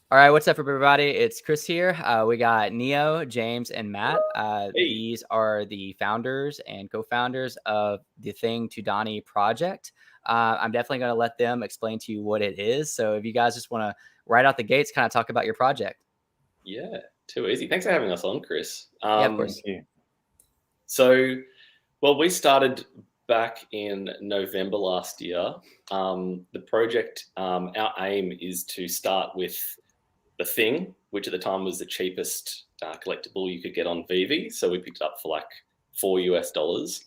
All right, what's up, everybody? It's Chris here. We got Neo, James, and Matt. Hey. These are the founders and co-founders of the Thing to Donny project. I'm definitely going to let them explain to you what it is. So if you guys just want to right out the gates, kind of talk about your project. Yeah, too easy. Thanks for having us on, Chris. Yeah, of course. Thank you. So, we started back in November last year. The project, our aim is to start with the Thing, which at the time was the cheapest collectible you could get on Veve. So we picked it up for like $4.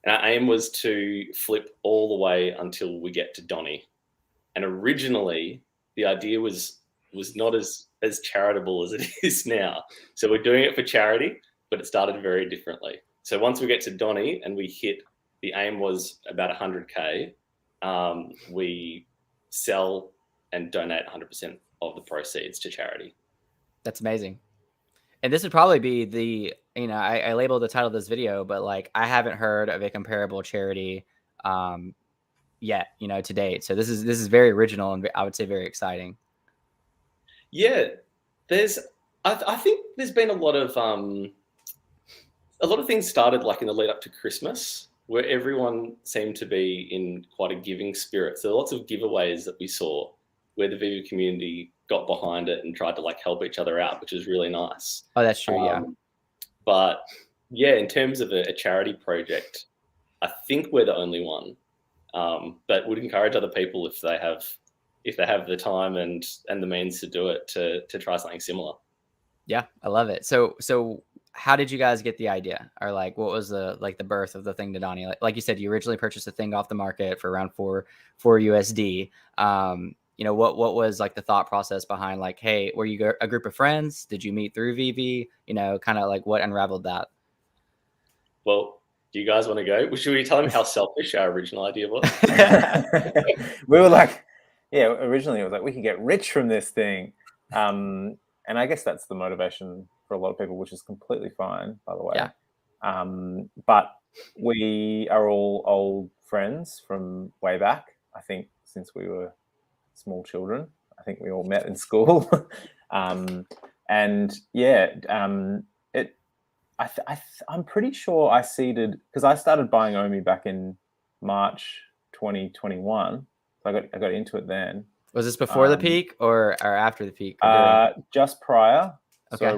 And our aim was to flip all the way until we get to Donny. And originally, the idea was not as charitable as it is now. So we're doing it for charity, but it started very differently. So once we get to Donny and we hit, the aim was about 100K, we sell and donate 100% of the proceeds to charity. That's amazing. And this would probably be the, I labeled the title of this video, but like I haven't heard of a comparable charity yet, to date. So this is very original and I would say very exciting. Yeah, I think there's been a lot of things started like in the lead up to Christmas, where everyone seemed to be in quite a giving spirit. So lots of giveaways that we saw where the Veve community got behind it and tried to like help each other out, which is really nice. Oh, that's true. Yeah. But yeah, in terms of a charity project, I think we're the only one. But would encourage other people if they have the time and the means to do it to try something similar. Yeah, I love it. So how did you guys get the idea, or like what was the birth of the Thing to Donny? Like you said, you originally purchased the thing off the market for around four USD. What was like the thought process behind like, hey, were you a group of friends? Did you meet through Veve? Kind of like what unraveled that? Well, do you guys want to go? Should we tell them how selfish our original idea was? We were like, originally it was like we could get rich from this thing. And I guess that's the motivation for a lot of people, which is completely fine, by the way. Yeah. But we are all old friends from way back. I think since we were small children. I think we all met in school. I'm pretty sure I seeded, because I started buying Omi back in March 2021. So I got into it then. Was this before the peak or after the peak? Just prior. Okay. So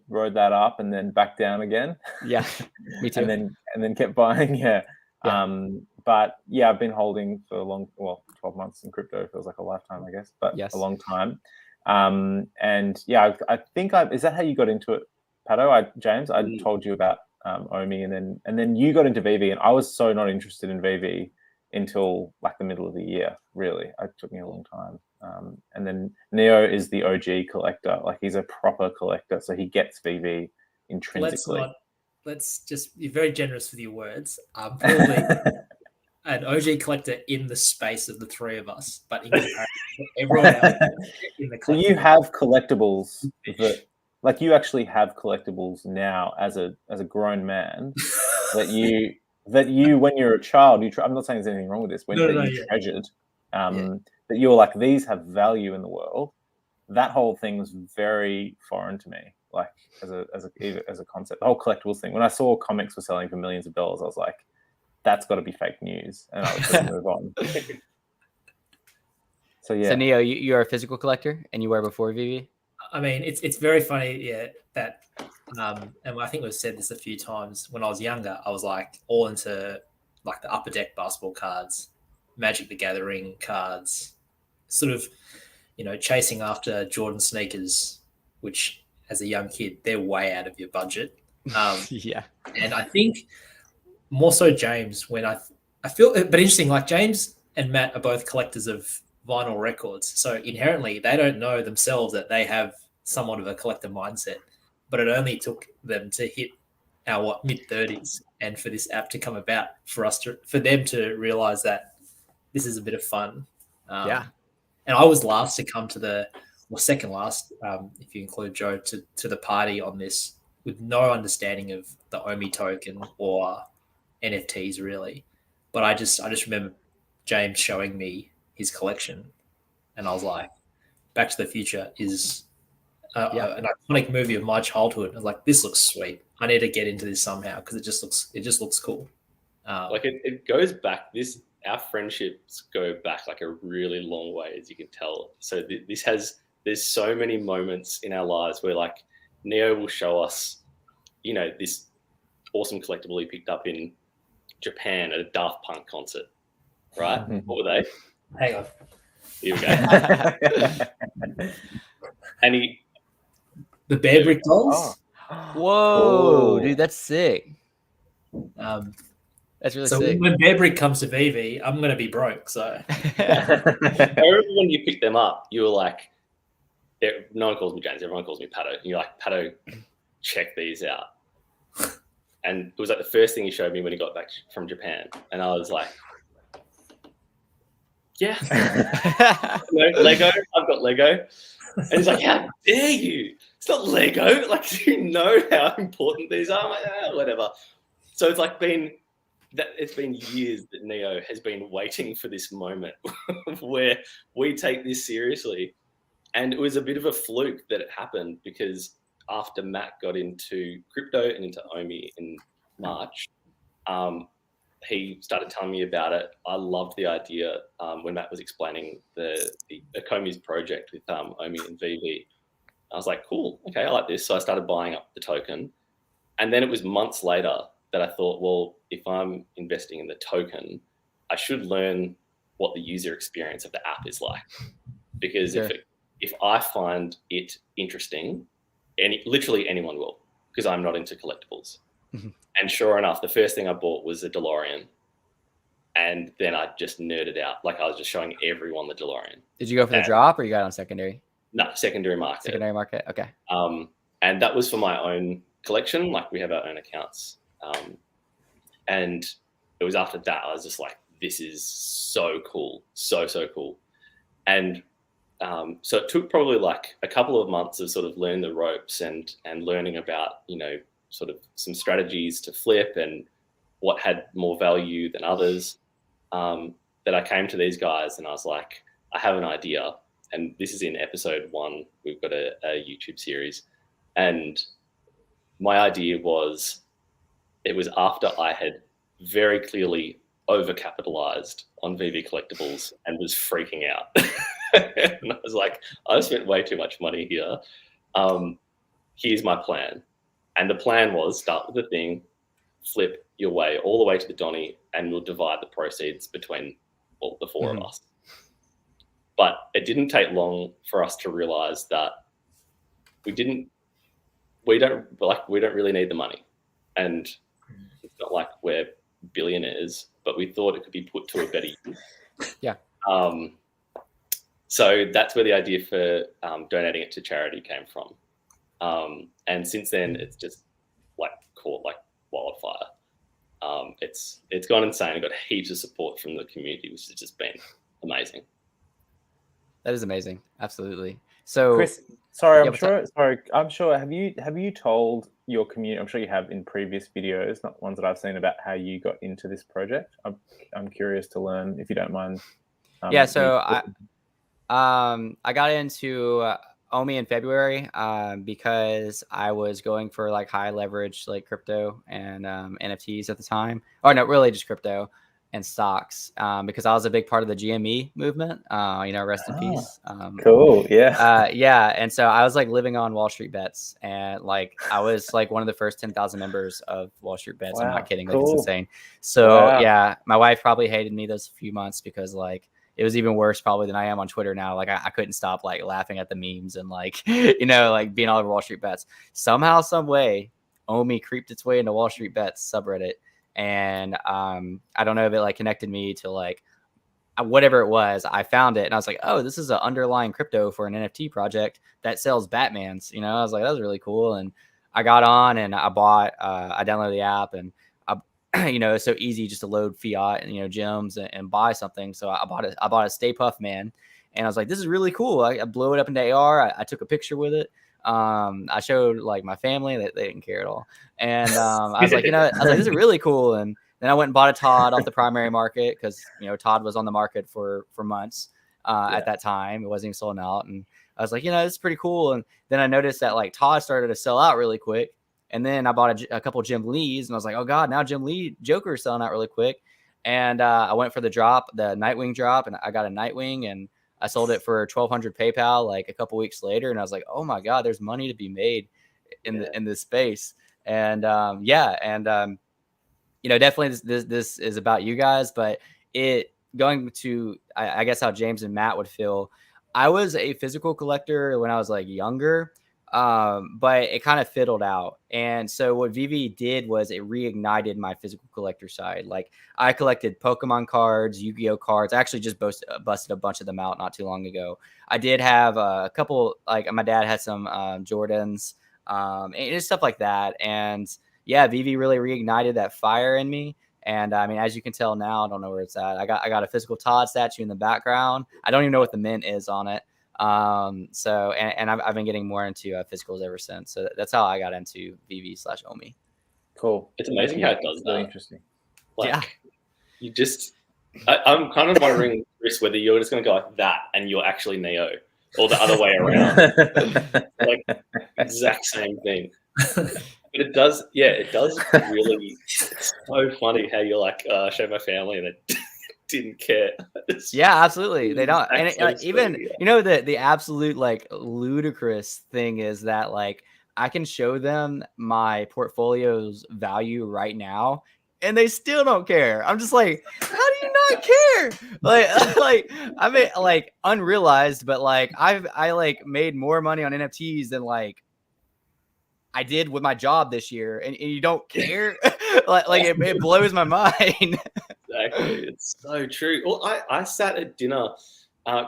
rode that up and then back down again. Yeah, me too. and then kept buying. Yeah. But yeah, I've been holding for 12 months in crypto feels like a lifetime, I guess, but yes. A long time. And yeah, I think is that how you got into it, Pato? James, I told you about Omi, and then you got into Veve, and I was so not interested in Veve until like the middle of the year. Really, it took me a long time. And then Neo is the OG collector, like he's a proper collector, so he gets Veve intrinsically. Let's just be very generous with your words. I'm probably an OG collector in the space of the three of us, but in comparison to everyone else in the so you have collectibles like you actually have collectibles now as a grown man that you when you're a child I'm not saying there's anything wrong with this, you treasured that you're like, these have value in the world. That whole thing was very foreign to me, like as a concept. The whole collectibles thing. When I saw comics were selling for millions of dollars, I was like, that's got to be fake news, and I was going to move on. So yeah. So Neo, you're a physical collector, and you were before Veve? I mean, it's very funny, that and I think we've said this a few times. When I was younger, I was like all into like the Upper Deck basketball cards, Magic the Gathering cards, sort of, chasing after Jordan sneakers, which as a young kid, they're way out of your budget. Yeah. And I think more so James, when I feel, but interesting, like James and Matt are both collectors of vinyl records. So inherently they don't know themselves that they have somewhat of a collector mindset, but it only took them to hit our mid-30s and for this app to come about, for them to realize that this is a bit of fun. And I was last to come to second last, if you include Joe, to the party on this, with no understanding of the Omi token or NFTs really. But I just remember James showing me his collection, and I was like, Back to the Future is an iconic movie of my childhood. I was like, this looks sweet. I need to get into this somehow because it just looks cool. Like it goes back. Our friendships go back like a really long way, as you can tell. So there's so many moments in our lives where like Neo will show us, this awesome collectible he picked up in Japan at a Daft Punk concert, right? What were they? Hang on. Here we go. And the Bear Brick dolls. Whoa, dude, that's sick. That's really sick. When Bear Brick comes to Veve, I'm going to be broke. So I remember when you picked them up, you were like, no one calls me James, everyone calls me Pato. And you're like, Pato, check these out. And it was like the first thing he showed me when he got back from Japan. And I was like, yeah. Lego, I've got Lego. And he's like, how dare you? It's not Lego. Like, do you know how important these are? I'm like, whatever. So it's like it's been years that Neo has been waiting for this moment where we take this seriously. And it was a bit of a fluke that it happened because after Matt got into crypto and into OMI in March, he started telling me about it. I loved the idea when Matt was explaining the Acomi's project with OMI and Veve. I was like, cool, okay, I like this. So I started buying up the token. And then it was months later that I thought, well, if I'm investing in the token, I should learn what the user experience of the app is like. Because if I find it interesting, literally anyone will, because I'm not into collectibles. And sure enough, the first thing I bought was a DeLorean. And then I just nerded out. Like I was just showing everyone the DeLorean. Did you go for the drop or you got it on secondary? No, secondary market. Secondary market, okay. And that was for my own collection. Like we have our own accounts. And it was after that, I was just like, this is so cool. So cool. And so it took probably like a couple of months of sort of learning the ropes and learning about, sort of some strategies to flip and what had more value than others, that I came to these guys and I was like, I have an idea. And this is in episode 1. We've got a YouTube series. And my idea was, it was after I had very clearly overcapitalized on Veve collectibles and was freaking out. And I was like, I've spent way too much money here. Here's my plan. And the plan was start with the thing, flip your way all the way to the Donny, and we'll divide the proceeds between the 4 of us. But it didn't take long for us to realize that we don't really need the money. And it's not like we're billionaires, but we thought it could be put to a better use. Yeah. So that's where the idea for donating it to charity came from. And since then, it's just like caught like wildfire. It's gone insane. I've got heaps of support from the community, which has just been amazing. That is amazing. Absolutely. So, Chris, sorry, I'm sure. Have you told your community? I'm sure you have in previous videos, not ones that I've seen, about how you got into this project. I'm curious to learn, if you don't mind. So I got into OMI in February because I was going for like high leverage like crypto and NFTs at the time. Or no, really just crypto and stocks because I was a big part of the GME movement. Rest in peace. Cool. Yeah. Yeah. And so I was like living on Wall Street Bets, and like I was like one of the first 10,000 members of Wall Street Bets. Wow, I'm not kidding. cool. Like it's insane. So yeah, my wife probably hated me those few months because like it was even worse probably than I am on Twitter now. Like I couldn't stop like laughing at the memes and like, like being all over Wall Street Bets. Somehow, some way, OMI creeped its way into Wall Street Bets subreddit. And I don't know if it like connected me to like whatever it was. I found it and I was like, oh, this is an underlying crypto for an NFT project that sells Batmans. I was like, that was really cool. And I got on and I downloaded the app, and it's so easy just to load fiat and gems and buy something. So I bought a Stay Puft Man, and I was like, this is really cool. I blew it up into AR. I took a picture with it. I showed like my family that they didn't care at all. And I was like, this is really cool. And then I went and bought a Todd off the primary market because, Todd was on the market for months. at that time. It wasn't even sold out. And I was like, it's pretty cool. And then I noticed that like Todd started to sell out really quick. And then I bought a couple Jim Lees, and I was like, oh God, now Jim Lee Joker is selling out really quick. And I went for the Nightwing drop, and I got a Nightwing, and I sold it for $1,200 PayPal like a couple weeks later. And I was like, oh my God, there's money to be made in this space. And definitely this is about you guys, but going to, I guess how James and Matt would feel. I was a physical collector when I was like younger, but it kind of fiddled out. And so what Veve did was it reignited my physical collector side. Like I collected Pokemon cards, Yu-Gi-Oh cards. I actually just busted a bunch of them out not too long ago. I did have a couple, like my dad had some Jordans, and stuff like that. And yeah, Veve really reignited that fire in me. And I mean, as you can tell now, I don't know where it's at. I got a physical Todd statue in the background. I don't even know what the mint is on it. So I've been getting more into physicals ever since. So that's how I got into Veve/Omi. Cool. It's amazing how it does that. Really interesting. Like, you just, I'm kind of wondering, Chris, whether you're just going to go like that and you're actually Neo, or the other way around. Like exact same thing. But it does really. It's so funny how you're like, show my family, and it didn't care. Yeah, absolutely. They don't. And even, the absolute like ludicrous thing is that like I can show them my portfolio's value right now, and they still don't care. I'm just like, how do you not care? Like I mean, like unrealized, but like I like made more money on NFTs than like I did with my job this year, and you don't care. like it blows my mind. Exactly, it's so true. Well, I sat at dinner,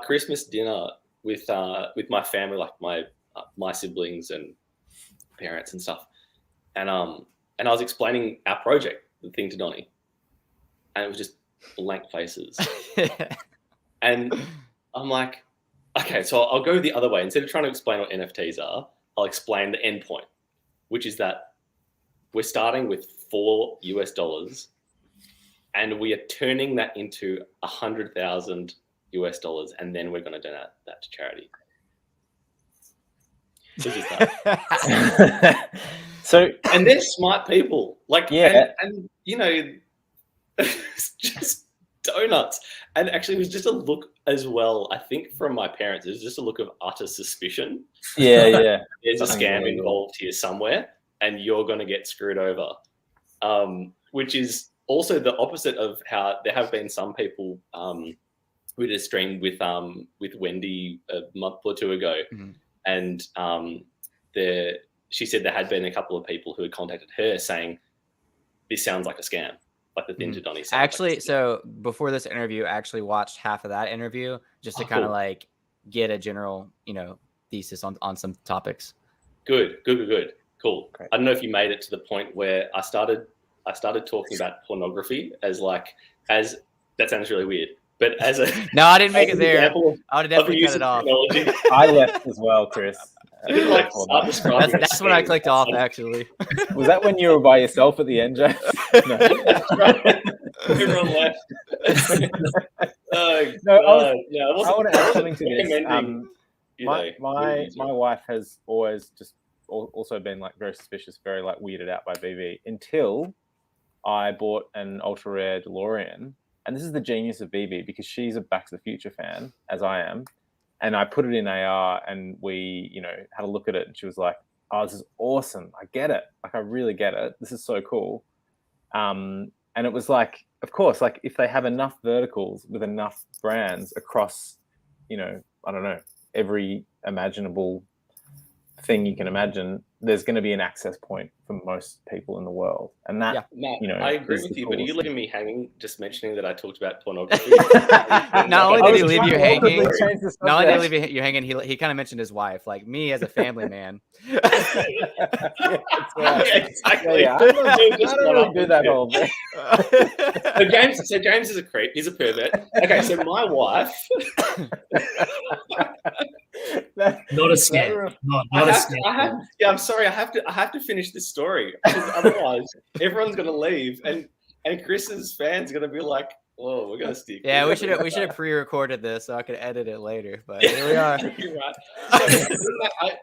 Christmas dinner with my family, like my siblings and parents and stuff, and I was explaining our project, the thing, to Donny, and it was just blank faces. And I'm like, okay, so I'll go the other way. Instead of trying to explain what NFTs are, I'll explain the end point, which is that we're starting with $4 and we are turning that into $100,000, and then we're going to donate that to charity. This is that. So, and they're smart people, like, yeah, and it's just donuts. And actually, it was just a look as well. I think from my parents, it was just a look of utter suspicion. Yeah. There's a scam involved here somewhere, and you're going to get screwed over. Which is also the opposite of how there have been some people. We did a stream with Wendy a month or two ago, and she said there had been a couple of people who had contacted her saying, "This sounds like a scam." Like the thing to Donny. Actually, like so before this interview, I actually watched half of that interview just to kind of like get a general, thesis on some topics. Good. Cool. Great. I don't know if you made it to the point where I started talking about pornography as that sounds really weird, but as a no, I didn't make it there. I would definitely cut it off. I left as well, Chris. That's when I clicked off. Actually, was that when you were by yourself at the end, Jay? No. Everyone left. I want to add something to this. My wife has always just also been like very suspicious, very like weirded out by Veve until I bought an ultra rare DeLorean. And this is the genius of Veve, because she's a Back to the Future fan, as I am. And I put it in AR, and we, had a look at it, and she was like, "Oh, this is awesome. I get it. Like, I really get it. This is so cool." And it was like, of course, like if they have enough verticals with enough brands across, I don't know, every imaginable thing you can imagine, there's going to be an access point for most people in the world. And that, Matt, I agree with you, but are you leaving me hanging just mentioning that I talked about pornography? Not only did he leave you hanging, he kind of mentioned his wife, like me as a family man. Exactly. I don't really do that whole thing. So James is a creep. He's a pervert. Okay, so my wife. Not a scam. Not a scam. I'm sorry. I have to finish this story, because otherwise everyone's going to leave, and Chris's fans are going to be like, Whoa, we're gonna stick. Yeah, we should have pre-recorded this so I could edit it later. But here we are. You're right. So,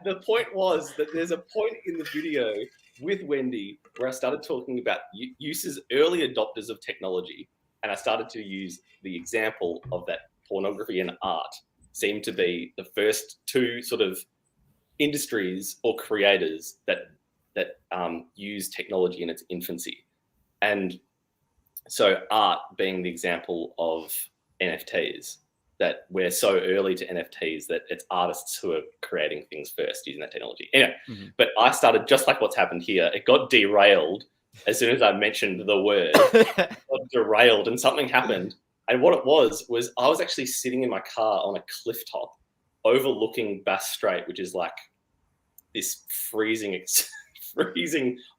the point was that there's a point in the video with Wendy where I started talking about uses, early adopters of technology, and I started to use the example of that pornography and art seem to be the first two sort of industries or creators that use technology in its infancy. And so art being the example of NFTs, that we're so early to NFTs that it's artists who are creating things first using that technology. Anyway, but I started just like what's happened here. It got derailed as soon as I mentioned the word. It got derailed and something happened. And what it was I was actually sitting in my car on a cliff top overlooking Bass Strait, which is like this freezing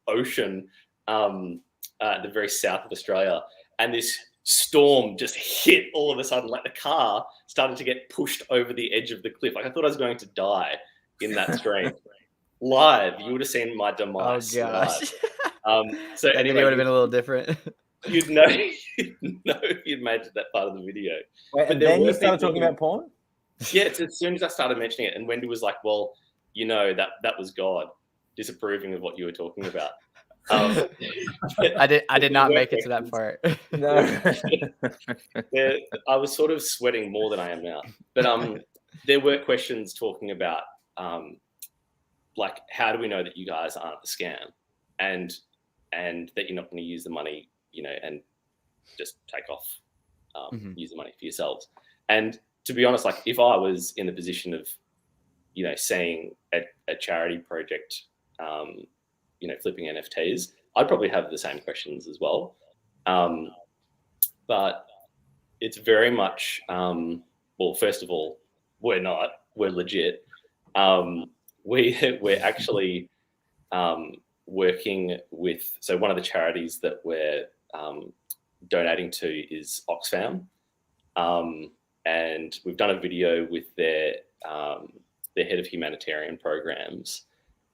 ocean at the very south of Australia. And this storm just hit all of a sudden, like the car started to get pushed over the edge of the cliff. Like I thought I was going to die in that stream. Live, you would have seen my demise. Oh gosh. So that anyway, video would have been a little different. You'd know if you'd made it to that part of the video. Wait, and then you started talking about porn? Yeah, it's as soon as I started mentioning it, and Wendy was like, well, you know, that was God disapproving of what you were talking about. I did not make it to that part. No. I was sort of sweating more than I am now. But there were questions talking about like, how do we know that you guys aren't a scam and that you're not going to use the money, you know, and just take off, use the money for yourselves. And to be honest, like if I was in the position of, you know, seeing a charity project, you know, flipping NFTs, I'd probably have the same questions as well. But it's very much, well, first of all, we're legit. We're actually working with, so one of the charities that we're donating to is Oxfam. And we've done a video with their head of humanitarian programs.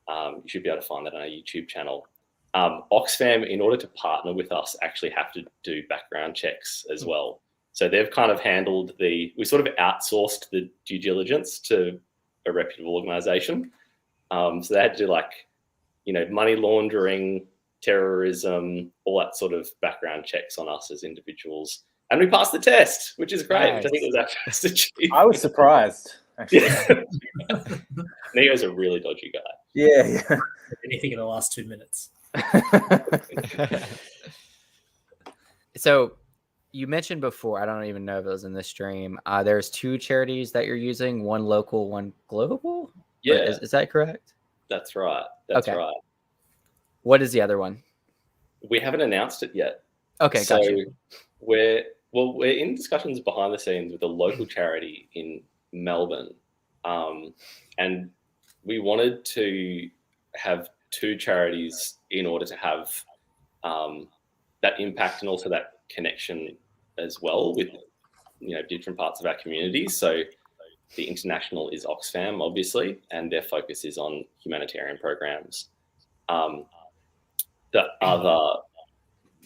You should be able to find that on our YouTube channel. Oxfam, in order to partner with us, actually have to do background checks as well. So they've kind of handled we sort of outsourced the due diligence to a reputable organization. So they had to do like, you know, money laundering, terrorism, all that sort of background checks on us as individuals. And we passed the test, which is great. Nice. I think it was our first achievement. I was surprised, actually. Neo's a really dodgy guy. Yeah. Anything in the last 2 minutes. So you mentioned before, I don't even know if it was in this stream, there's two charities that you're using, one local, one global? Yeah. Is that correct? That's right. That's okay. right. What is the other one? We haven't announced it yet. Okay, so got you. We're in discussions behind the scenes with a local charity in Melbourne. And we wanted to have two charities in order to have that impact and also that connection as well with, you know, different parts of our community. So the international is Oxfam, obviously, and their focus is on humanitarian programs. The other,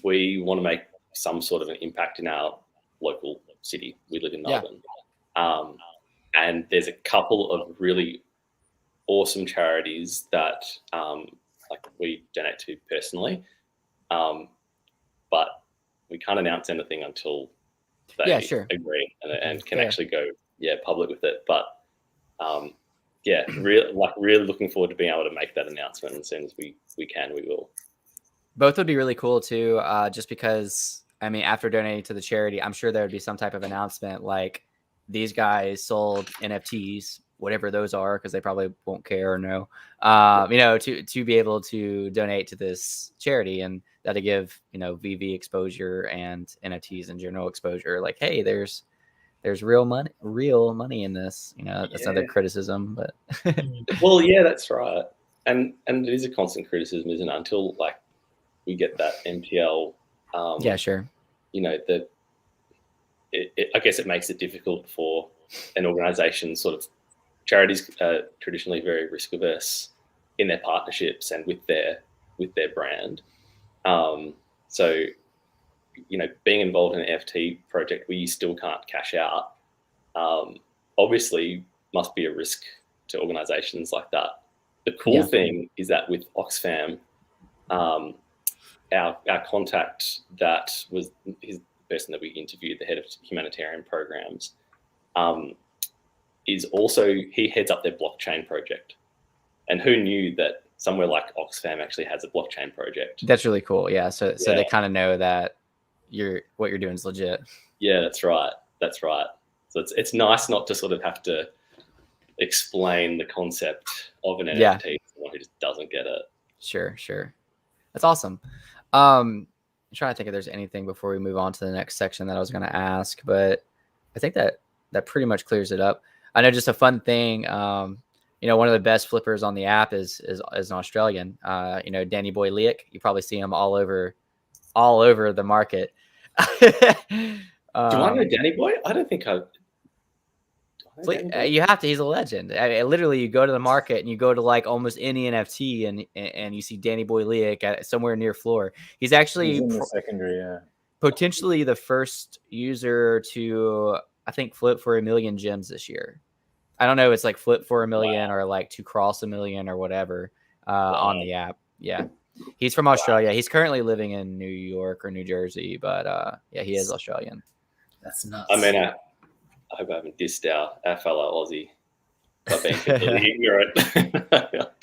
we want to make some sort of an impact in our local city. We live in Melbourne. Yeah. And there's a couple of really awesome charities that like we donate to personally. But we can't announce anything until they agree and can actually go public with it. But really looking forward to being able to make that announcement. As soon as we can, we will. Both would be really cool too, just because, I mean, after donating to the charity, I'm sure there would be some type of announcement like these guys sold NFTs, whatever those are, because they probably won't care or know, you know, to be able to donate to this charity, and that'll give, you know, Veve exposure and NFTs in general exposure. Like, hey, there's real money in this. You know, that's another criticism, but well, yeah, that's right. And it is a constant criticism, isn't it? Until like we get that MPL. Yeah, sure. You know, I guess it makes it difficult for an organization. Sort of charities are traditionally very risk averse in their partnerships and with their brand. So being involved in an NFT project where you still can't cash out, obviously must be a risk to organizations like that. The cool thing is that with Oxfam, our contact that was his person that we interviewed, the head of humanitarian programs, is also, he heads up their blockchain project. And who knew that somewhere like Oxfam actually has a blockchain project? That's really cool. Yeah. So they kind of know that what you're doing is legit. Yeah, that's right. That's right. So it's nice not to sort of have to explain the concept of an NFT to someone who just doesn't get it. Sure. That's awesome. I'm trying to think if there's anything before we move on to the next section that I was going to ask, but I think that pretty much clears it up. I know just a fun thing. One of the best flippers on the app is an Australian. Danny Boy Leak. You probably see him all over the market. Do I know Danny Boy? I don't think I. You have to. He's a legend. Literally, you go to the market and you go to like almost any NFT and you see Danny Boy Leak at somewhere near floor. He's actually in the secondary, potentially the first user to, I think, flip for 1 million gems this year. I don't know. It's like flip for 1 million or like to cross 1 million or whatever on the app. Yeah. He's from Australia. He's currently living in New York or New Jersey, but he is Australian. That's nuts. I mean, I hope I haven't dissed our fellow Aussie by being completely ignorant.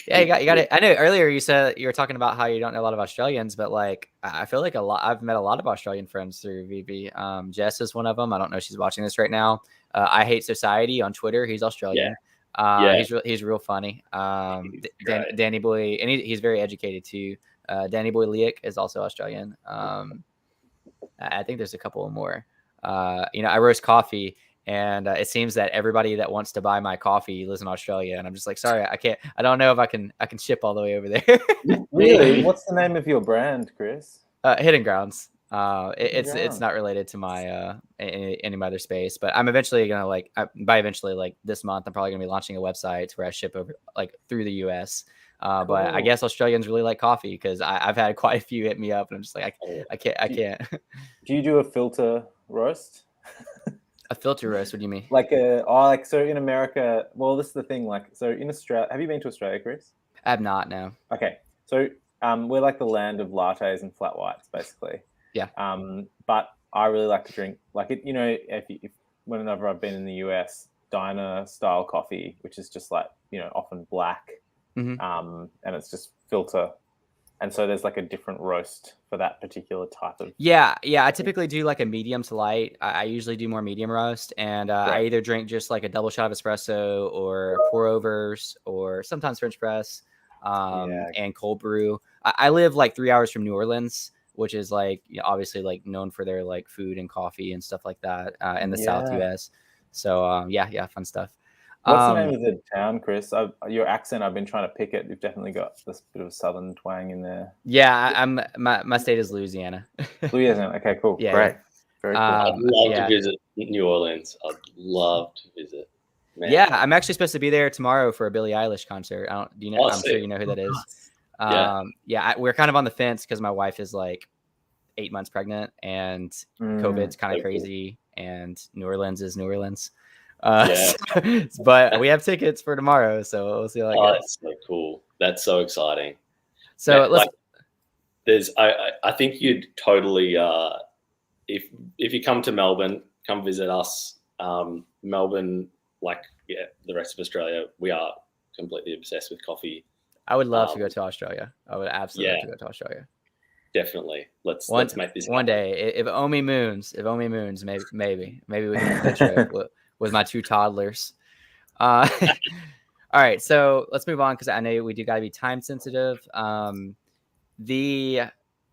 Yeah, you got it. I know earlier you said you were talking about how you don't know a lot of Australians, but like I feel like I've met a lot of Australian friends through Veve. Jess is one of them. I don't know if she's watching this right now. I Hate Society on Twitter. He's Australian. He's real funny. Danny Boy, and he's very educated too. Danny Boy Leak is also Australian. I think there's a couple more. I roast coffee. And it seems that everybody that wants to buy my coffee lives in Australia, and I'm just like, sorry, I can't. I don't know if I can ship all the way over there. Really? What's the name of your brand, Chris? Hidden Grounds. It's not related to my any of my other space, but I'm eventually gonna by eventually this month, I'm probably gonna be launching a website where I ship over through the US. Cool. But I guess Australians really like coffee because I've had quite a few hit me up, and I'm just like, I can't. Do you do a filter roast? A filter roast? What do you mean? So in America, well, this is the thing. So in Australia, have you been to Australia, Chris? I have not. No. Okay, so we're like the land of lattes and flat whites, basically. Yeah. But I really like to drink if whenever I've been in the US, diner style coffee, which is just often black, and it's just filter. And so there's a different roast for that particular type of. Yeah. I typically do a medium to light. I usually do more medium roast, and I either drink just a double shot of espresso or pour overs or sometimes French press, and cold brew. I live 3 hours from New Orleans, which is obviously known for their food and coffee and stuff like that in the South US. So fun stuff. What's the name of the town, Chris? Your accent, I've been trying to pick it. You've definitely got this bit of a southern twang in there. Yeah, my state is Louisiana. Louisiana. Okay, cool. Yeah, great. Very cool. I'd love to visit New Orleans. I'd love to visit. Man. Yeah, I'm actually supposed to be there tomorrow for a Billie Eilish concert. I'm sure you know who that is. We're kind of on the fence because my wife is 8 months pregnant, and COVID's kind of crazy, and New Orleans is New Orleans. But we have tickets for tomorrow, so we'll see how it goes. That's so cool. That's so exciting. So I think you'd totally if you come to Melbourne, come visit us. Melbourne, the rest of Australia, we are completely obsessed with coffie. I would love to go to Australia. I would absolutely love to go to Australia. Definitely. Let's make this one day. If Omi moons, maybe we can do a trip with my 2 toddlers. All right, so let's move on because I know we do got to be time sensitive.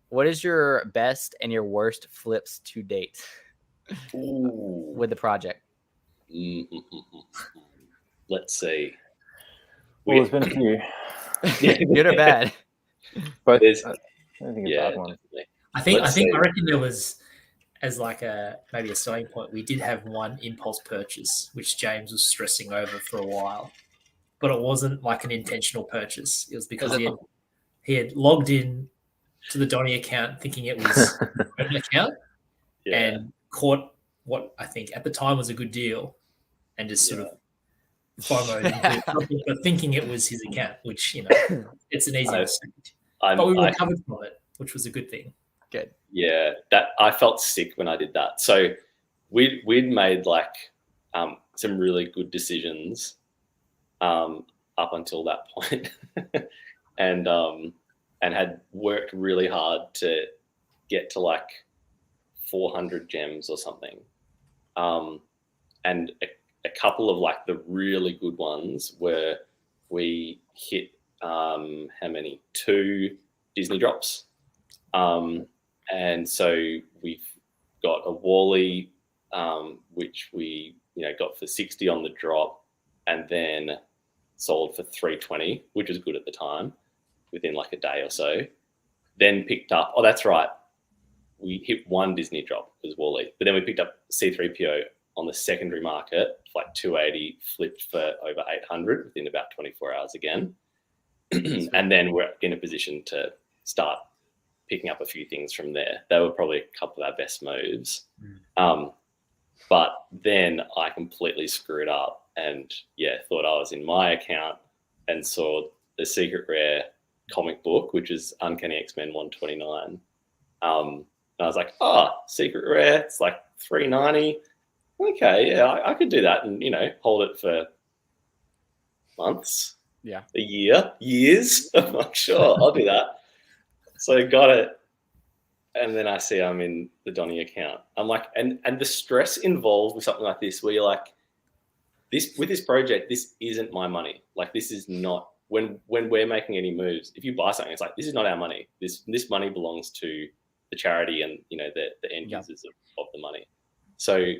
What is your best and your worst flips to date with the project? Let's see. Well, there's been a few. Good or bad? But there's, I don't think it's a bad one. I reckon there was, as maybe a starting point, we did have one impulse purchase, which James was stressing over for a while, but it wasn't an intentional purchase. It was because he had logged in to the Donny account thinking it was an account, and caught what I think at the time was a good deal, and just sort of FOMO'd into something, but thinking it was his account, which it's an easy mistake. But we recovered from it, which was a good thing. Good. Yeah, that I felt sick when I did that. So we'd made like some really good decisions up until that point, and had worked really hard to get to like 400 gems or something, and a couple of like the really good ones were we hit how many 2 Disney drops, and so we've got a Wally, which we got for 60 on the drop, and then sold for 320, which was good at the time, within like a day or so. Then picked up, oh that's right, we hit 1 Disney drop, it was Wally, but then we picked up C3PO on the secondary market for like 280, flipped for over 800 within about 24 hours again. And then we're in a position to start picking up a few things from there. They were probably a couple of our best moves. But then I completely screwed up and thought I was in my account and saw the secret rare comic book, which is Uncanny X-Men 129. And I was like, secret rare, it's like 390. Okay, yeah, I could do that and, hold it for months, a year, years. I'm like, sure, I'll do that. So I got it. And then I see I'm in the Donny account. I'm like, and the stress involved with something like this, where you're like, with this project, this isn't my money. Like, this is not, when we're making any moves, if you buy something, it's like, this is not our money. This money belongs to the charity and, the end users of the money. So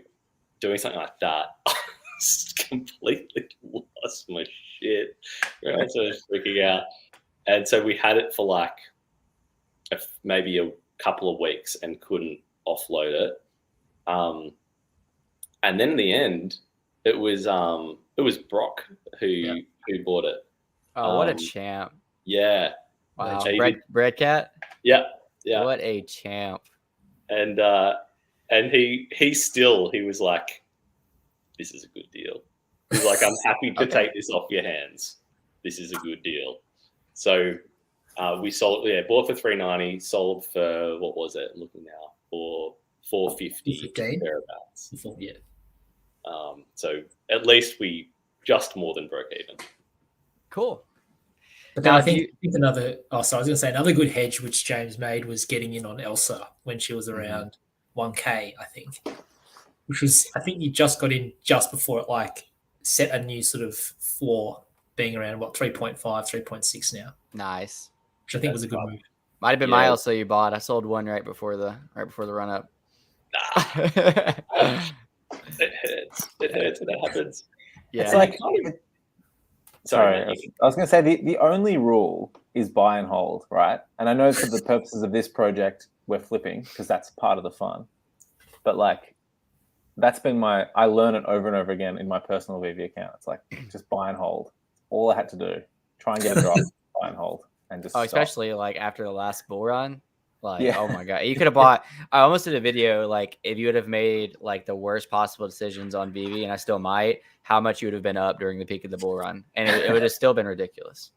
doing something like that, I completely lost my shit. I was sort of freaking out. And so we had it for like maybe a couple of weeks and couldn't offload it. And then in the end, it was Brock who bought it. Oh, what a champ. Yeah. Wow. Bread Cat? Yeah. Yeah. What a champ. And he was like, this is a good deal. He's like, I'm happy to take this off your hands. This is a good deal. So we sold, bought for 390, sold for, what was it? Looking now, for 450 thereabouts. Yeah. So at least we just more than broke even. Cool. But then I think another good hedge which James made was getting in on Elsa when she was around 1K, I think. Which was, I think you just got in just before it like set a new sort of floor, being around 3.5, 3.6 now. Nice. Which I think was a good move. Might have been my Elsa you bought. I sold one right before the run up. It hurts. It hurts when that happens. Yeah. It's like, sorry, I was going to say the only rule is buy and hold, right? And I know for the purposes of this project, we're flipping because that's part of the fun. But like, that's been I learn it over and over again in my personal Veve account. It's like, just buy and hold. All I had to do, try and get a drop, buy and hold. And just especially like after the last bull run. Like, oh my God, you could have bought, I almost did a video, like if you would have made like the worst possible decisions on Veve, and I still might, how much you would have been up during the peak of the bull run. And it would have still been ridiculous.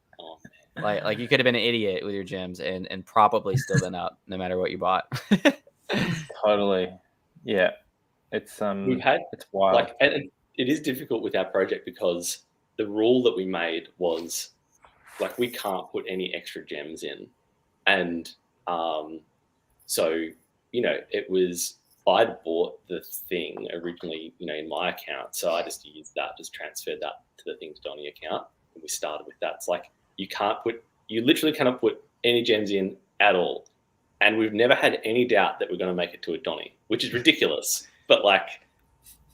Like you could have been an idiot with your gems and probably still been up no matter what you bought. Totally. Yeah. It's it's wild. Like, and it is difficult with our project because the rule that we made was like, we can't put any extra gems in. And, so, it was, I'd bought the thing originally, in my account. So I just used that, just transferred that to the Things Donny account. And we started with that. It's like, you literally cannot put any gems in at all. And we've never had any doubt that we're going to make it to a Donny, which is ridiculous. But like,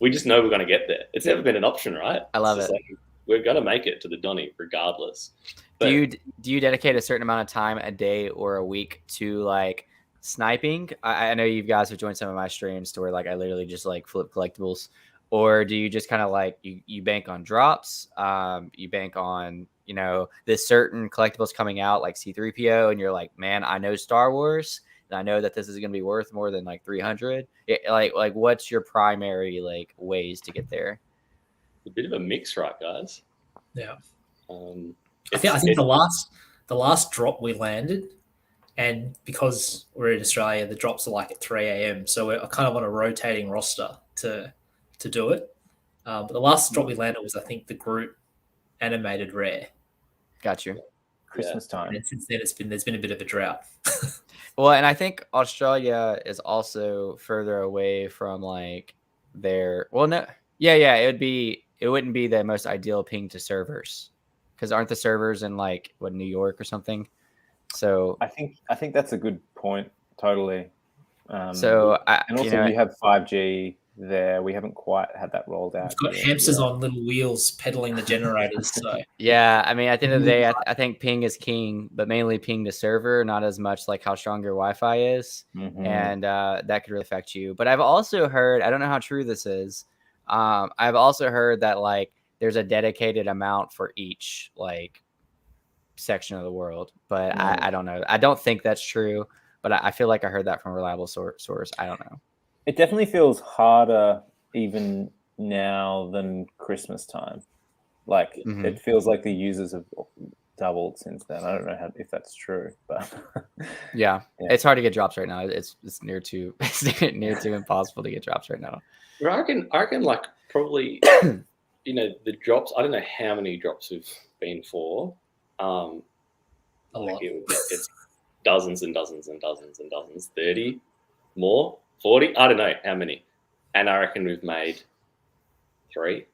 we just know we're going to get there. It's never been an option, right? I love it. Like, we're going to make it to the Donny regardless. But, do you dedicate a certain amount of time a day or a week to like sniping? I know you guys have joined some of my streams to where like I literally just like flip collectibles, or do you just kind of like you bank on drops? You bank on this certain collectibles coming out like C3PO, and you're like, man, I know Star Wars and I know that this is going to be worth more than like 300. Like what's your primary like ways to get there? A bit of a mix, right, guys? Yeah. I think the last drop we landed, and because we're in Australia, the drops are like at 3 a.m. So we're kind of on a rotating roster to do it. But the last drop we landed was, I think, the group animated rare. Got you. Christmas time. And since then, there's been a bit of a drought. Well, and I think Australia is also further away from like their. Well, no, yeah, it wouldn't be the most ideal ping to servers, because aren't the servers in like New York or something? So I think that's a good point. Totally. So and also you have 5G there. We haven't quite had that rolled out. We've got hamsters on little wheels pedaling the generators. So yeah, I mean, at the end of the day, I think ping is king, but mainly ping to server, not as much like how strong your Wi-Fi is, and that could really affect you. But I've also heard, I don't know how true this is. I've also heard that like there's a dedicated amount for each like section of the world, but I don't know. I don't think that's true, but I feel like I heard that from a reliable source. I don't know. It definitely feels harder even now than Christmas time. Like it feels like the users have doubled since then. I don't know if that's true, but yeah, it's hard to get drops right now. It's near to impossible to get drops right now. I reckon like probably the drops. I don't know how many drops we've been for. A lot. It's dozens and dozens and dozens and dozens. 30 more. 40? I don't know how many. And I reckon we've made 3.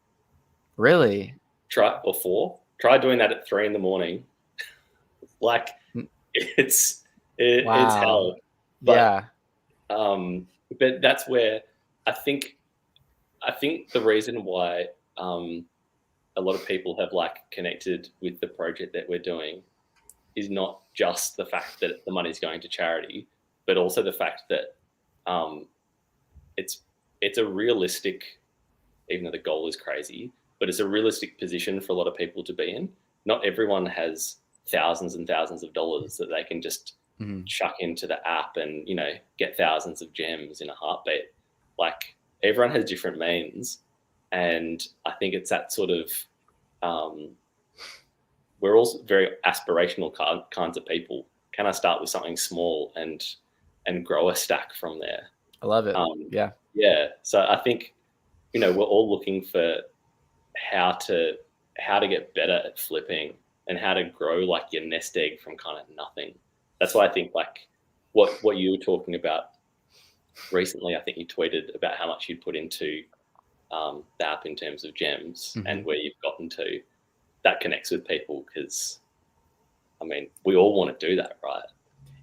Really? Or 4. Try doing that at 3 in like it's hell. But, but that's where I think the reason why a lot of people have like connected with the project that we're doing is not just the fact that the money's going to charity, but also the fact that it's a realistic, even though the goal is crazy, but it's a realistic position for a lot of people to be in. Not everyone has thousands and thousands of dollars that they can just chuck into the app and, get thousands of gems in a heartbeat. Like everyone has different means. And I think it's that sort of, we're all very aspirational kinds of people. Can I start with something small and grow a stack from there? I love it. Yeah. So I think, we're all looking for how to get better at flipping and how to grow like your nest egg from kind of nothing. That's why I think like what you were talking about recently, I think you tweeted about how much you'd put into the app in terms of gems and where you've gotten to. That connects with people because, I mean, we all want to do that, right?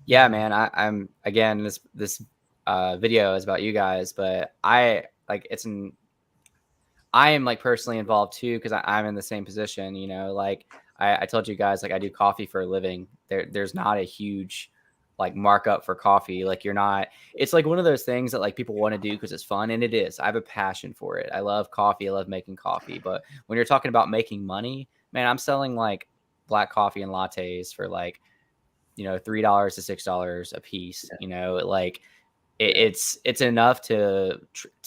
Yeah, man. I'm again, this video is about you guys, but I am like personally involved too because I'm in the same position. Like I told you guys, like I do coffee for a living. There's not a huge like markup for coffee. Like it's like one of those things that like people want to do because it's fun, and it is. I have a passion for it. I love coffee. I love making coffee. But when you're talking about making money, man, I'm selling like black coffee and lattes for like, $3 to $6 a piece. Like it's enough to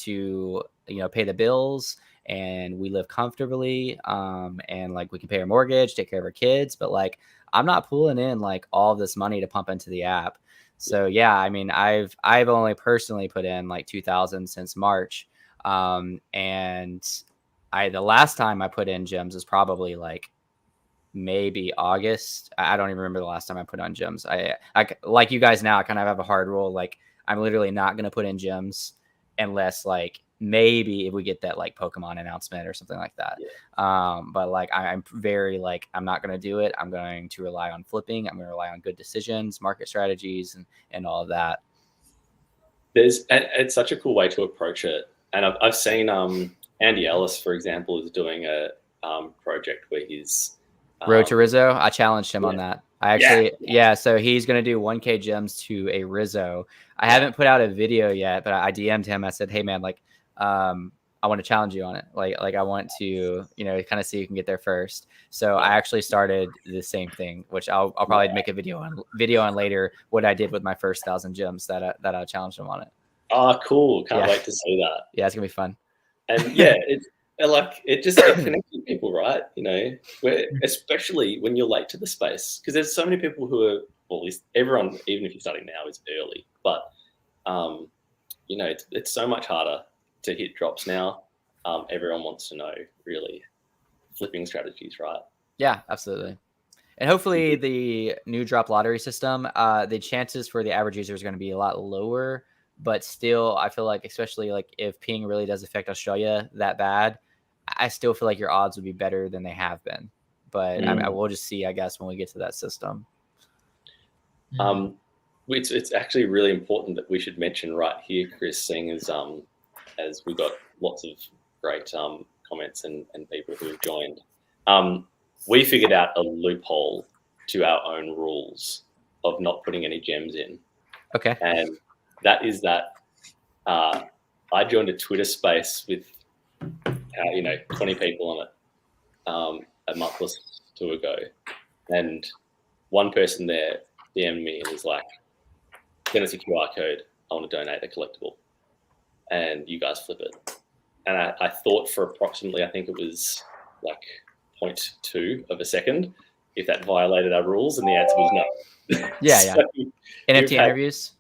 pay the bills, and we live comfortably. And like we can pay our mortgage, take care of our kids, but like I'm not pulling in like all this money to pump into the app. So yeah, I mean, I've only personally put in like 2,000 since March. And the last time I put in gems is probably like maybe August. I don't even remember the last time I put on gems. I like you guys now, I kind of have a hard rule. Like I'm literally not going to put in gems unless like maybe if we get that like Pokemon announcement or something like that. But like I'm very like I'm not going to do it. I'm going to rely on flipping. I'm going to rely on good decisions, market strategies, and all of that. It's such a cool way to approach it, and I've seen Andy Ellis, for example, is doing a project where he's Road to Rizzo. I challenged him on that. I actually, so he's going to do 1K gems to a Rizzo. I haven't put out a video yet, but I DM'd him. I said, hey man, like, I'm to challenge you on it. Like I want to, kind of see you can get there first. So I actually started the same thing, which I'll probably make a video on later, what I did with my first 1,000 gems that I challenged them on it. Oh, cool. Can't wait to see that. Yeah, it's gonna be fun. And yeah, it connects with people, right? Especially when you're late to the space, because there's so many people who are, well, at least everyone, even if you're starting now, is early, but it's so much harder to hit drops now. Everyone wants to know really flipping strategies, right? Yeah, absolutely. And hopefully the new drop lottery system, the chances for the average user is going to be a lot lower, but still, I feel like, especially like if ping really does affect Australia that bad, I still feel like your odds would be better than they have been. But I will just see, I guess, when we get to that system. It's actually really important that we should mention right here, Chris, seeing as we got lots of great comments and people who have joined. We figured out a loophole to our own rules of not putting any gems in. Okay. And that is that I joined a Twitter space with 20 people on it a month or two ago, and one person there DM'd me and was like, "Send us a QR code. I want to donate a collectible, and you guys flip it." And I thought for approximately, I think it was like 0.2 of a second, if that violated our rules, and the answer was no. Yeah. NFT interviews.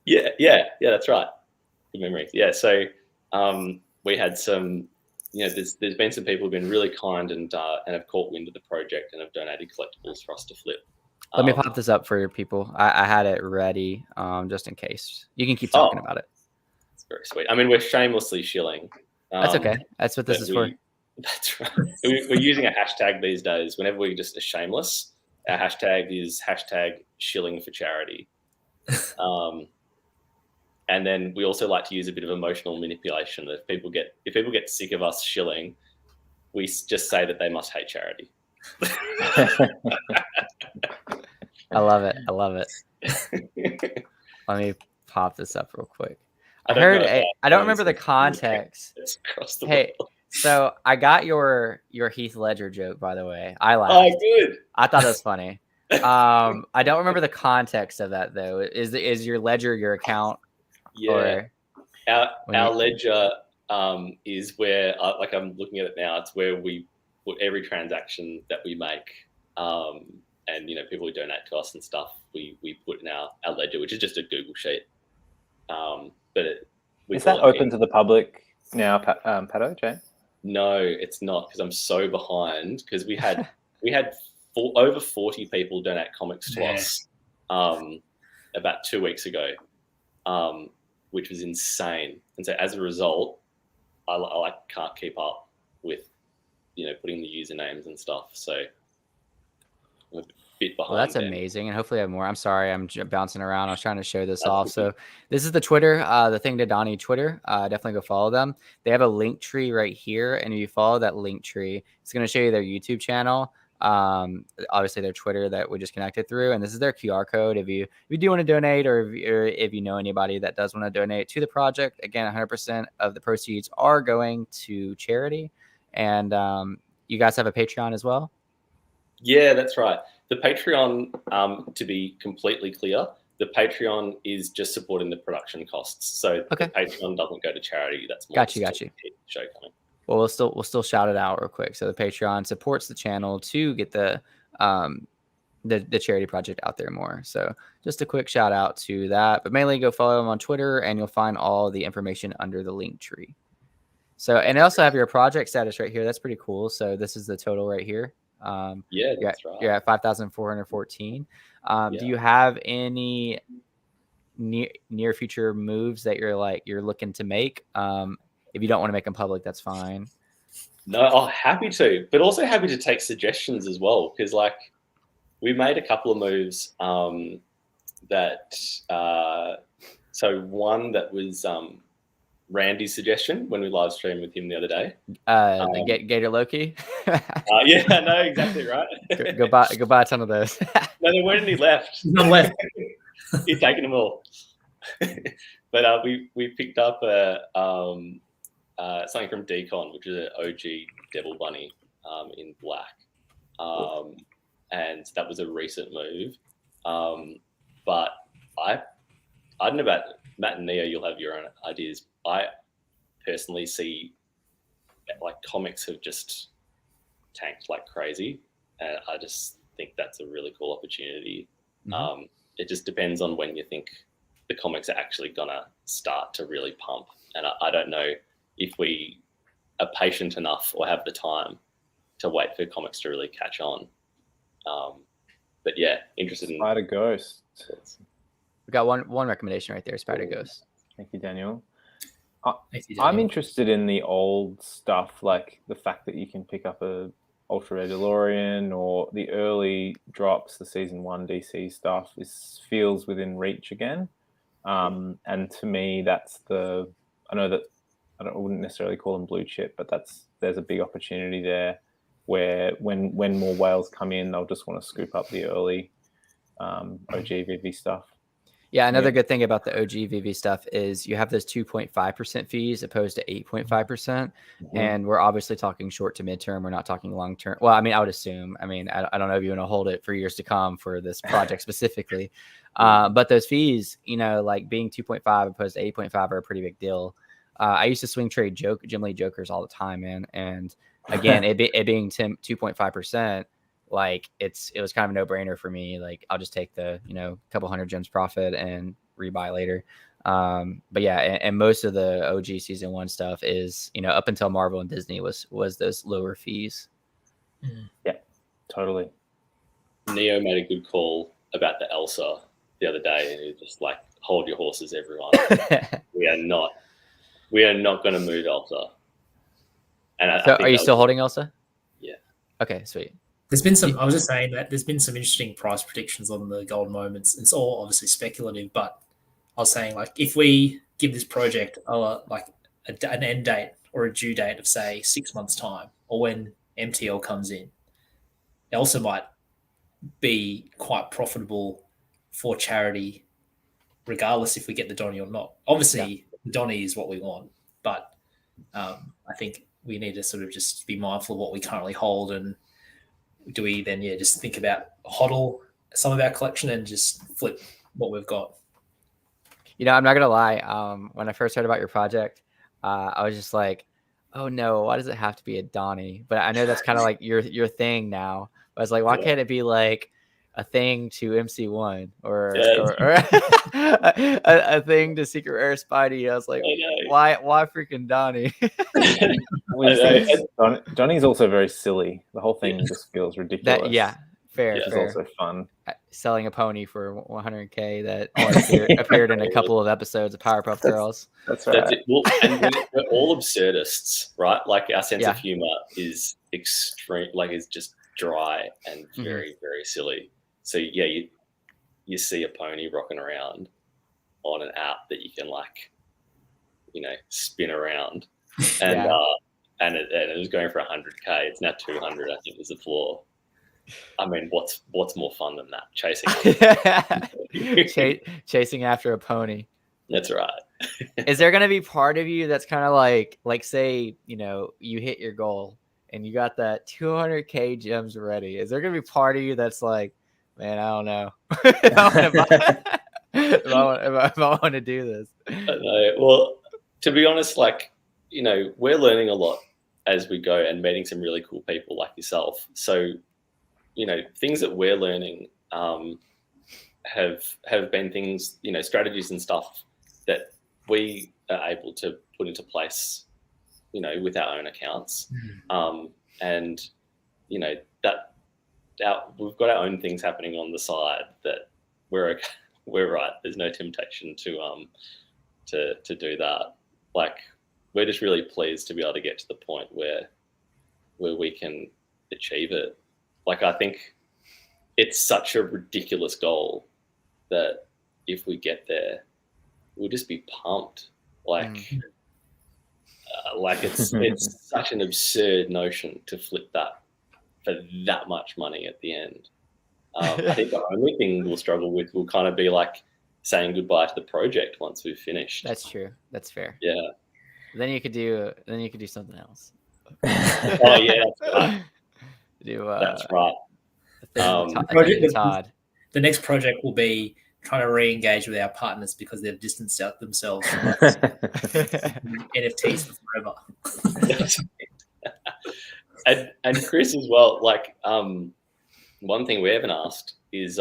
Yeah, that's right. Good memory. Yeah, so we had some, there's been some people who've been really kind and have caught wind of the project and have donated collectibles for us to flip. Let me pop this up for your people. I had it ready just in case. You can keep talking about it. It's very sweet. I mean, we're shamelessly shilling. That's okay. That's what this is for. That's right. We're using a hashtag these days. Whenever we just are shameless, our hashtag is #shilling for charity. And then we also like to use a bit of emotional manipulation. If people get sick of us shilling, we just say that they must hate charity. I love it. Let me pop this up real quick. I don't remember the context. Hey, so I got your Heath Ledger joke, by the way. I laughed. Oh, good. I thought it was funny. I don't remember the context of that though. Is your ledger your account? Yeah. Our ledger is where, like I'm looking at it now, it's where we put every transaction that we make, and people who donate to us and stuff, we put in our ledger, which is just a Google sheet. Is that open to the public now, Pato, Jane? No, it's not, because I'm so behind. Because we had over 40 people donate comics to us about 2 weeks ago, which was insane. And so as a result, I can't keep up with putting the usernames and stuff. So I'm a bit behind. Well, that's amazing, and hopefully I have more. I'm sorry, I'm bouncing around. I was trying to show this off. So this is the Twitter, the Thing to Donny Twitter. Definitely go follow them. They have a link tree right here, and if you follow that link tree, it's going to show you their YouTube channel. Obviously their Twitter that we just connected through, and this is their QR code. If you do want to donate, or if you know anybody that does want to donate to the project, again, 100% of the proceeds are going to charity. And you guys have a Patreon as well? Yeah, that's right. The Patreon, to be completely clear, the Patreon is just supporting the production costs. So the Patreon doesn't go to charity. That's more got you. Show coming. Well, we'll still shout it out real quick. So the Patreon supports the channel to get the charity project out there more. So just a quick shout out to that. But mainly go follow them on Twitter, and you'll find all the information under the link tree. So, and I also have your project status right here. That's pretty cool. So this is the total right here. Yeah, that's right. You're at 5,414. Do you have any near future moves that you're looking to make? If you don't want to make them public, that's fine. No, happy to, but also happy to take suggestions as well. Because we made a couple of moves so one that was Randy's suggestion when we live streamed with him the other day. Gator Loki. Yeah, no, exactly right. go buy a ton of those. No, there weren't any left. None left. He's taken them all. But we picked up a something from Decon, which is an OG Devil Bunny in black. And that was a recent move. But I don't know about Matt and Neo, you'll have your own ideas. I personally see like comics have just tanked like crazy. And I just think that's a really cool opportunity. Mm-hmm. It just depends on when you think the comics are actually going to start to really pump. And I don't know if we are patient enough or have the time to wait for comics to really catch on. But yeah, interested in Spider Ghost. We got one recommendation right there, Spider Ghost. Thank you, Daniel. Thank you, I'm Daniel. interested in the old stuff, like the fact that you can pick up a Ultra Rare DeLorean or the early drops, the Season 1 DC stuff feels within reach again. And to me, that's I know that I wouldn't necessarily call them blue chip, but there's a big opportunity there where when more whales come in, they'll just want to scoop up the early OG VV stuff. Yeah, another good thing about the OG VV stuff is you have those 2.5% fees opposed to 8.5%. And we're obviously talking short to midterm. We're not talking long term. Well, I mean, I would assume. I mean, I don't know if you want to hold it for years to come for this project specifically. But those fees, like being 2.5 opposed to 8.5 are a pretty big deal. I used to swing trade Jim Lee Jokers all the time, man. And again, it being 2.5%. Like it was kind of a no-brainer for me. Like I'll just take the couple hundred gems profit and rebuy later. But yeah, and most of the OG Season 1 stuff is up until Marvel and Disney was those lower fees. Yeah, totally. Neo made a good call about the Elsa the other day, and he was just like, hold your horses, everyone. we are not going to move Elsa. And I think are you still holding Elsa? Yeah. Okay, sweet. There's been some. I was just saying that there's been some interesting price predictions on the gold moments. It's all obviously speculative, but I was saying like if we give this project like an end date or a due date of say 6 months time, or when MTL comes in, it also might be quite profitable for charity, regardless if we get the Donny or not. Obviously, the Donny is what we want, but I think we need to sort of just be mindful of what we currently hold, and do we then just think about hodl some of our collection and just flip what we've got? I'm not gonna lie. When I first heard about your project, I was just like, "Oh no, why does it have to be a Donny?" But I know that's kind of like your thing now. But I was like, why can't it be like a thing to MC1 or a thing to Secret Rare Spidey? I was like, why freaking Donny? Donny's also very silly. The whole thing just feels ridiculous. Fair. Which is also fun. Selling a pony for 100K that only appeared in a couple of episodes of Powerpuff Girls. That's right. That's it. Well, and we're all absurdists, right? Like our sense of humor is extreme, like it's just dry and very, very silly. So yeah, you see a pony rocking around on an app that you can spin around, and it was going for 100K. It's now 200. I think is the floor. I mean, what's more fun than that? Chasing after a pony. That's right. Is there going to be part of you that's kind of like say, you hit your goal and you got that 200K gems ready? Is there going to be part of you that's like, man, I don't know if I want to do this? Well, to be honest, we're learning a lot as we go and meeting some really cool people like yourself. So, things that we're learning have been things, strategies and stuff that we are able to put into place, with our own accounts. And, that we've got our own things happening on the side that we're right. There's no temptation to do that. We're just really pleased to be able to get to the point where we can achieve it. I think it's such a ridiculous goal that if we get there, we'll just be pumped. It's such an absurd notion to flip that for that much money at the end. I think the only thing we'll struggle with will kind of be saying goodbye to the project once we've finished. That's true. That's fair. Yeah. Then you could do something else. Oh yeah, that's right. That's right. A thing to Todd. The next project will be trying to re-engage with our partners because they've distanced out themselves from us. NFTs for forever. And Chris as well. Like, one thing we haven't asked is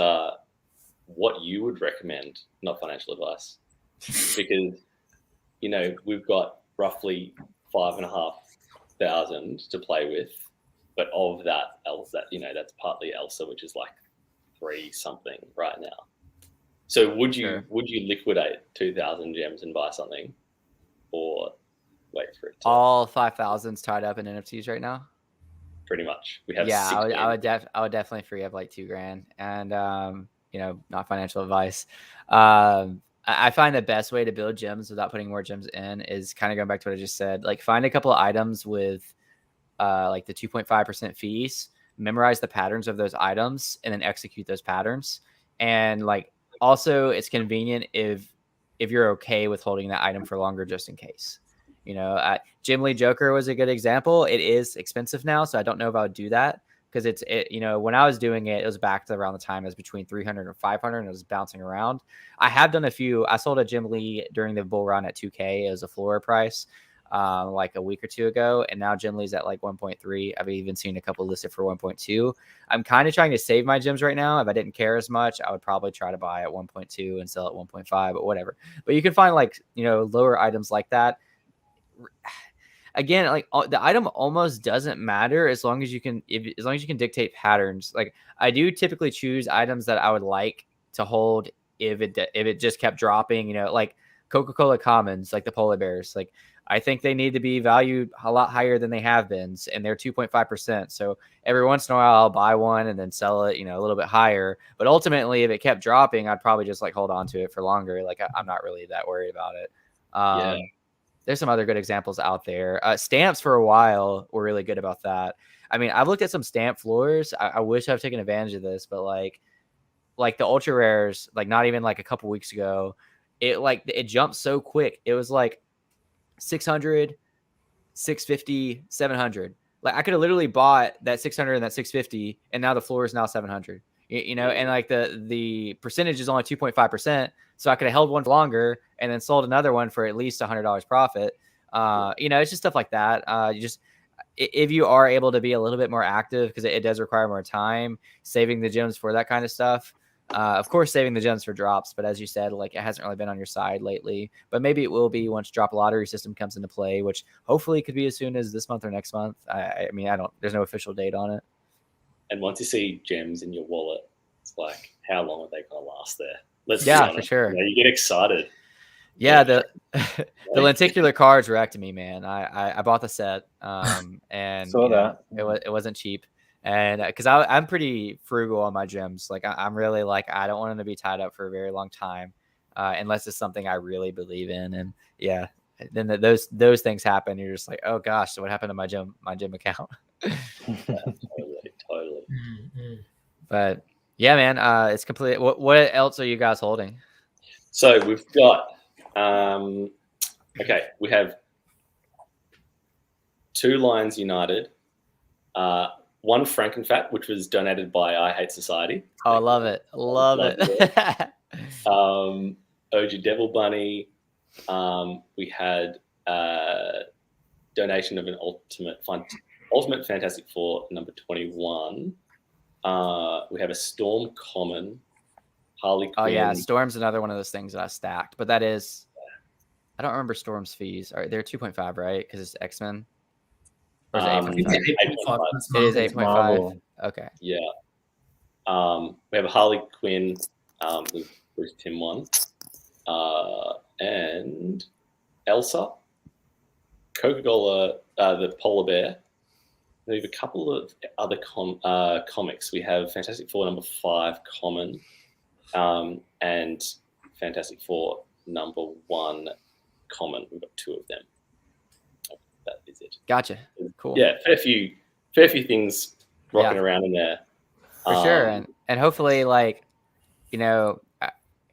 what you would recommend, not financial advice, because we've got roughly 5,500 to play with, but of that, that's partly Elsa, which is like 3 something right now. So would you liquidate 2,000 gems and buy something, or wait for it? All 5,000's tied up in NFTs right now. Pretty much, we have. Yeah, I would definitely free up like $2,000, and not financial advice. I find the best way to build gems without putting more gems in is kind of going back to what I just said. Like, find a couple of items with like the 2.5% fees, memorize the patterns of those items, and then execute those patterns. And like, also, it's convenient if you're okay with holding that item for longer just in case. Jim Lee Joker was a good example. It is expensive now, so I don't know if I would do that, because when I was doing it, it was back to around the time it was between 300 and 500, and it was bouncing around. I have done a few. I sold a Jim Lee during the bull run at 2K as a floor price, like a week or two ago, and now Jim Lee's at like 1.3. I've even seen a couple listed for 1.2. I'm kind of trying to save my gems right now. If I didn't care as much, I would probably try to buy at 1.2 and sell at 1.5, but whatever. But you can find like lower items like that. Again, like, the item almost doesn't matter as long as you can dictate patterns. Like, I do typically choose items that I would like to hold if it just kept dropping. Like Coca-Cola Commons, like the polar bears. Like, I think they need to be valued a lot higher than they have been, and they're 2.5%. So every once in a while, I'll buy one and then sell it, a little bit higher. But ultimately, if it kept dropping, I'd probably just like hold on to it for longer. Like, I'm not really that worried about it. Yeah. There's some other good examples out there. Stamps for a while were really good about that. I mean, I've looked at some stamp floors. I wish I've taken advantage of this, but like the ultra rares, like not even like a couple weeks ago, it jumped so quick. It was like 600, 650, 700. Like, I could have literally bought that 600 and that 650, and now the floor is now 700. And like the percentage is only 2.5%. So I could have held one for longer and then sold another one for at least $100 profit. It's just stuff like that. If you are able to be a little bit more active, because it does require more time, saving the gems for that kind of stuff. Of course, saving the gems for drops, but as you said, like, it hasn't really been on your side lately. But maybe it will be once drop lottery system comes into play, which hopefully could be as soon as this month or next month. I mean, there's no official date on it. And once you see gems in your wallet, it's like, how long are they going to last there? For sure. You get excited. Yeah, the lenticular cards were acting me, man. I bought the set, and it wasn't cheap, and because I'm pretty frugal on my gems. Like, I'm really like, I don't want them to be tied up for a very long time, unless it's something I really believe in. And yeah, then those things happen. You're just like, oh gosh, so what happened to my gym account? Totally. Mm-hmm. But yeah, man, it's complete. What else are you guys holding? So we've got, we have 2 Lions United, 1 Frankenfat, which was donated by I Hate Society. Oh, I love it. OG Devil Bunny. We had donation of an Ultimate Fantastic Four, number 21. We have a Storm Common, Harley Quinn. Oh yeah, Storm's another one of those things that I stacked, but that is, I don't remember Storm's fees. They're 2.5, right? Because it's X-Men. Or is it 8.5? It is 8.5. Okay. Yeah. We have a Harley Quinn with Bruce Timm one, and Elsa, Coca-Cola, the polar bear. We have a couple of other comics. We have Fantastic Four number 5 common, and Fantastic Four number 1 common. We've got 2 of them. That is it. Gotcha. Cool. Yeah, fair few things rocking around in there. For sure, and hopefully, like,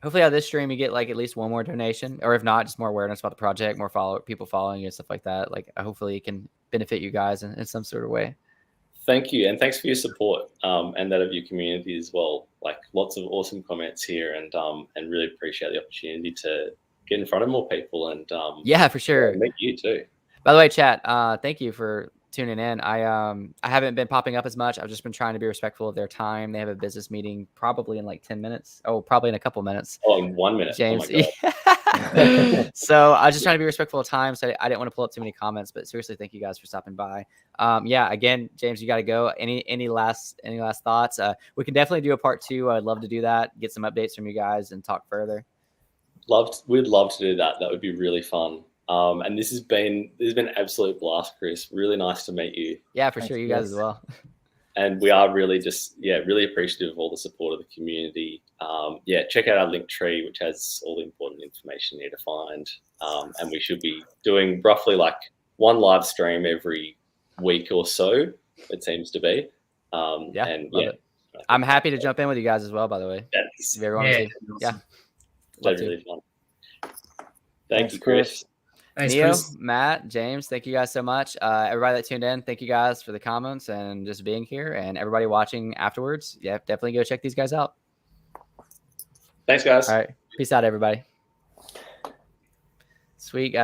hopefully out of this stream you get like at least one more donation, or if not, just more awareness about the project, more people following you and stuff like that. Like hopefully it can benefit you guys in some sort of way. Thank you, and thanks for your support and that of your community as well. Like lots of awesome comments here, and really appreciate the opportunity to get in front of more people and yeah, for sure. Meet you too. By the way, chat, thank you for tuning in. I haven't been popping up as much. I've just been trying to be respectful of their time. They have a business meeting probably in like 10 minutes. Oh, probably in a couple minutes. Oh, in 1 minute. James. Oh my God. So I was just trying to be respectful of time. So I didn't want to pull up too many comments, but seriously, thank you guys for stopping by. Yeah, again, James, you got to go. Any last thoughts? We can definitely do a part 2. I'd love to do that. Get some updates from you guys and talk further. We'd love to do that. That would be really fun. And this has been an absolute blast, Chris. Really nice to meet you. Yeah, for sure. You guys as well. And we are really really appreciative of all the support of the community. Check out our link tree, which has all the important information you need to find. And we should be doing roughly like one live stream every week or so, it seems to be. I'm happy to jump in with you guys as well, by the way. That's, if everyone wants to. Yeah. That's really fun. Thanks, Chris. Thanks, Neo, Chris. Matt, James, thank you guys so much. Everybody that tuned in, thank you guys for the comments and just being here, and everybody watching afterwards. Yeah, definitely go check these guys out. Thanks, guys. All right. Peace out, everybody. Sweet, guys.